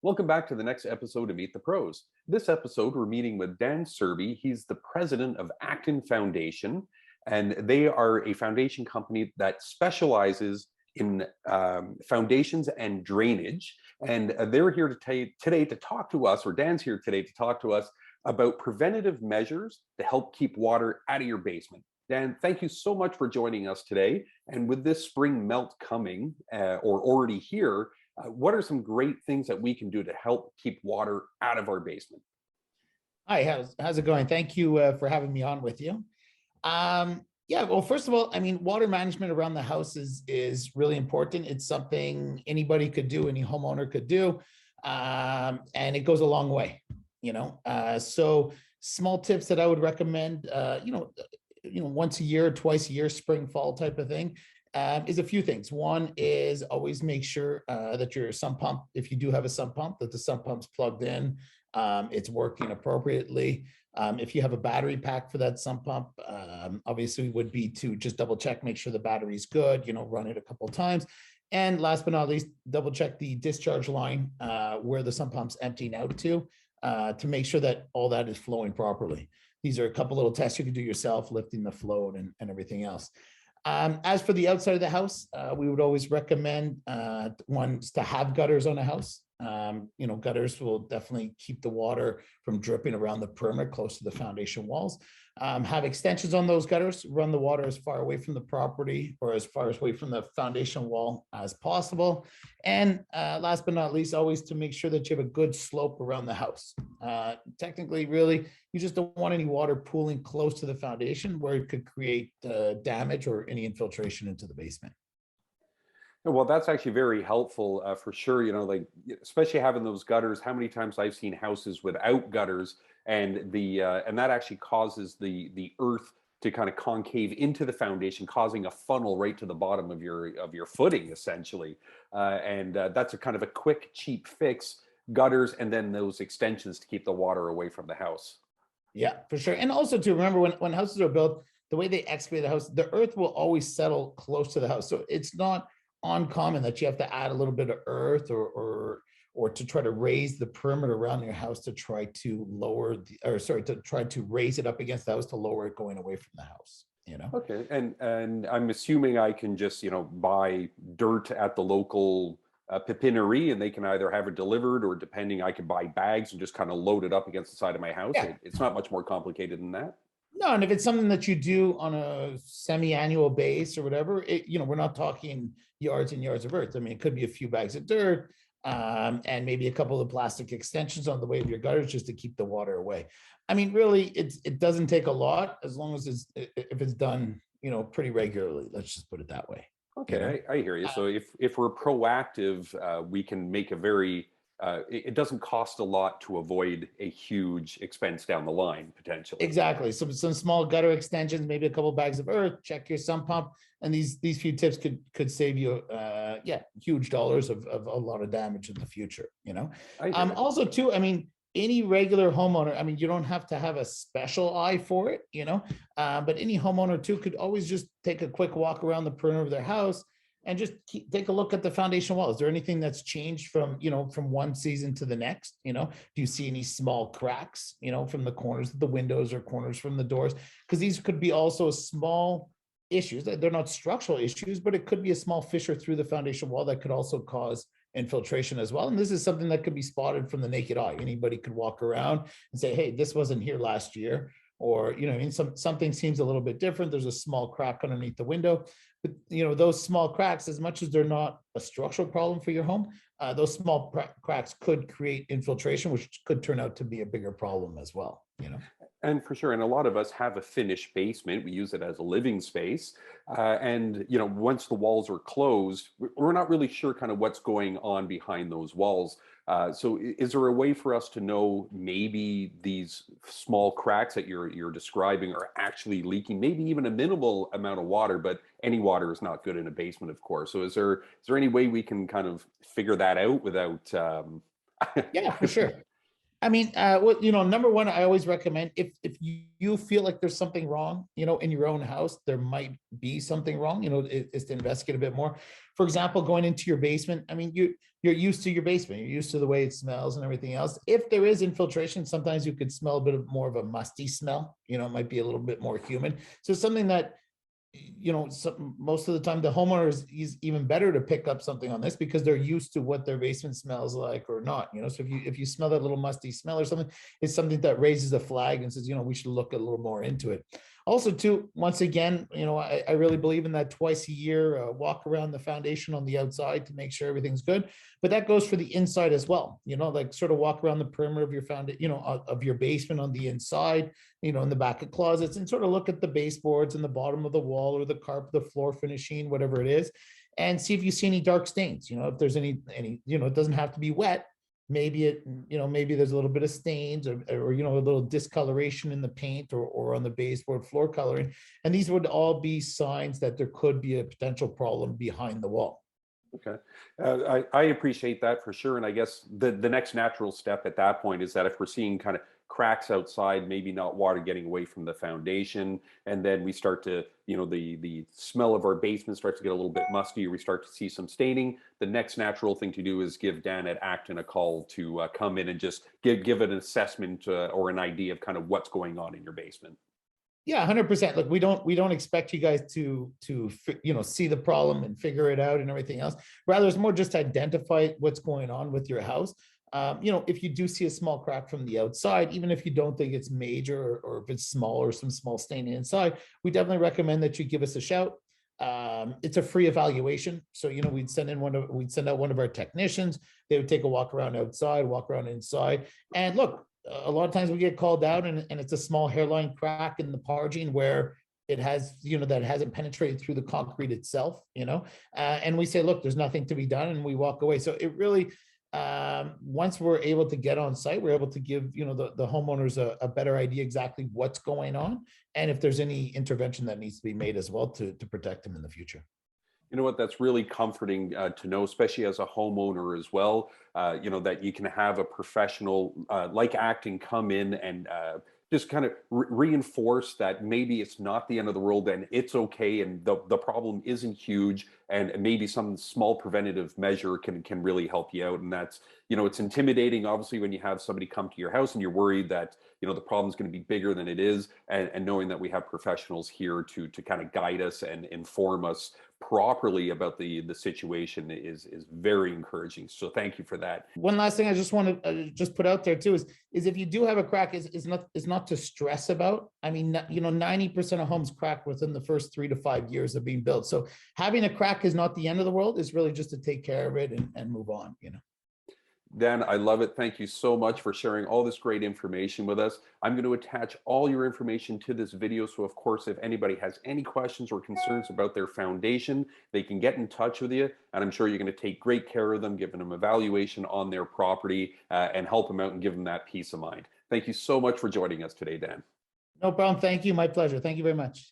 Welcome back to the next episode of Meet the Pros. This episode, we're meeting with Dan Surbey. He's the president of Akton Foundation, and they are a foundation company that specializes in foundations and drainage. And they're here today to talk to us, or Dan's here today to talk to us about preventative measures to help keep water out of your basement. Dan, thank you so much for joining us today. And with this spring melt coming, or already here, what are some great things that we can do to help keep water out of our basement? Hi, how's it going? Thank you for having me on with you. Yeah, well, first of all, I mean, water management around the house is really important. It's something anybody could do, any homeowner could do, and it goes a long way, So small tips that I would recommend, once a year, twice a year, spring, fall type of thing. Is a few things. One is always make sure that your sump pump, if you do have a sump pump, that the sump pump's plugged in, it's working appropriately. If you have a battery pack for that sump pump, obviously would be to just double check, make sure the battery's good, run it a couple of times. And last but not least, double check the discharge line where the sump pump's emptying out to make sure that all that is flowing properly. These are a couple little tests you can do yourself, lifting the float and everything else. As for the outside of the house, we would always recommend ones to have gutters on a house. Gutters will definitely keep the water from dripping around the perimeter close to the foundation walls. Have extensions on those gutters, run the water as far away from the property or as far away from the foundation wall as possible. And last but not least, always to make sure that you have a good slope around the house. Technically, really, you just don't want any water pooling close to the foundation where it could create damage or any infiltration into the basement. Well, that's actually very helpful for sure. Especially having those gutters. How many times I've seen houses without gutters, and that actually causes the earth to kind of concave into the foundation, causing a funnel right to the bottom of your footing, essentially. That's a kind of a quick, cheap fix: gutters, and then those extensions to keep the water away from the house. Yeah, for sure. And also to remember when houses are built, the way they excavate the house, the earth will always settle close to the house. So it's not uncommon that you have to add a little bit of earth or to try to raise the perimeter around your house to try to try to raise it up against the house to lower it going away from the house. Okay, and I'm assuming I can just buy dirt at the local pepinerie, and they can either have it delivered, or depending, I could buy bags and just kind of load it up against the side of my house. Yeah. It's not much more complicated than that. No, and if it's something that you do on a semi-annual base or whatever, we're not talking yards and yards of earth. I mean, it could be a few bags of dirt, and maybe a couple of plastic extensions on the way of your gutters just to keep the water away. I mean, really, it doesn't take a lot as long as if it's done, pretty regularly. Let's just put it that way. Okay, I hear you. So if we're proactive, we can make a very it doesn't cost a lot to avoid a huge expense down the line, potentially. Exactly. Some small gutter extensions, maybe a couple of bags of earth, check your sump pump. And these few tips could save you huge dollars of a lot of damage in the future, Also too, I mean, any regular homeowner, I mean, you don't have to have a special eye for it, but any homeowner too could always just take a quick walk around the perimeter of their house and just take a look at the foundation wall. Is there anything that's changed from one season to the next? Do you see any small cracks, from the corners of the windows or corners from the doors? Because these could be also small issues. They're not structural issues, but it could be a small fissure through the foundation wall that could also cause infiltration as well. And this is something that could be spotted from the naked eye. Anybody could walk around and say, hey, this wasn't here last year. Or, something seems a little bit different. There's a small crack underneath the window. But, those small cracks, as much as they're not a structural problem for your home, those small cracks could create infiltration, which could turn out to be a bigger problem as well, And for sure, and a lot of us have a finished basement. We use it as a living space. Once the walls are closed, we're not really sure kind of what's going on behind those walls. So is there a way for us to know maybe these small cracks that you're describing are actually leaking, maybe even a minimal amount of water, but any water is not good in a basement, of course. So is there any way we can kind of figure that out without Yeah, for sure. I mean, what number one, I always recommend if you feel like there's something wrong, in your own house, there might be something wrong. Is to investigate a bit more. For example, going into your basement. I mean, you're used to your basement. You're used to the way it smells and everything else. If there is infiltration, sometimes you could smell a bit of more of a musty smell. It might be a little bit more humid. So something that most of the time the homeowner is even better to pick up something on this because they're used to what their basement smells like or not. So if you smell that little musty smell or something, it's something that raises a flag and says, we should look a little more into it. Also, too, once again, I really believe in that twice a year walk around the foundation on the outside to make sure everything's good. But that goes for the inside as well. Like sort of walk around the perimeter of your of your basement on the inside, in the back of closets, and sort of look at the baseboards and the bottom of the wall or the carpet, the floor finishing, whatever it is, and see if you see any dark stains. If there's any, it doesn't have to be wet. Maybe maybe there's a little bit of stains or a little discoloration in the paint or on the baseboard floor coloring. And these would all be signs that there could be a potential problem behind the wall. Okay. I appreciate that for sure. And I guess the next natural step at that point is that if we're seeing kind of cracks outside, maybe not water getting away from the foundation, and then we start to, the smell of our basement starts to get a little bit musty, or we start to see some staining, the next natural thing to do is give Dan at Akton a call to come in and just give an assessment or an idea of kind of what's going on in your basement. Yeah, 100%. Look, we don't expect you guys to see the problem and figure it out and everything else. Rather, it's more just to identify what's going on with your house. If you do see a small crack from the outside, even if you don't think it's major or if it's small or some small stain inside, we definitely recommend that you give us a shout. It's a free evaluation. So, we'd send out one of our technicians. They would take a walk around outside, walk around inside, and look. A lot of times we get called out and it's a small hairline crack in the parging where it has, that hasn't penetrated through the concrete itself, and we say, look, there's nothing to be done, and we walk away. So it really, once we're able to get on site, we're able to give, the homeowners a better idea exactly what's going on and if there's any intervention that needs to be made as well to protect them in the future. You know what? That's really comforting to know, especially as a homeowner as well. That you can have a professional like Akton come in and just kind of reinforce that maybe it's not the end of the world and it's okay, and the problem isn't huge, and maybe some small preventative measure can really help you out. And that's, it's intimidating, obviously, when you have somebody come to your house and you're worried that the problem is going to be bigger than it is, and knowing that we have professionals here to kind of guide us and inform us properly about the situation is very encouraging. So thank you for that. One last thing I just want to just put out there too is if you do have a crack, is not to stress about. I mean, 90% of homes crack within the first 3 to 5 years of being built. So having a crack is not the end of the world. It's really just to take care of it and move on. Dan, I love it. Thank you so much for sharing all this great information with us. I'm going to attach all your information to this video. So of course, if anybody has any questions or concerns about their foundation, they can get in touch with you. And I'm sure you're going to take great care of them, giving them evaluation on their property and help them out and give them that peace of mind. Thank you so much for joining us today, Dan. No problem. Thank you. My pleasure. Thank you very much.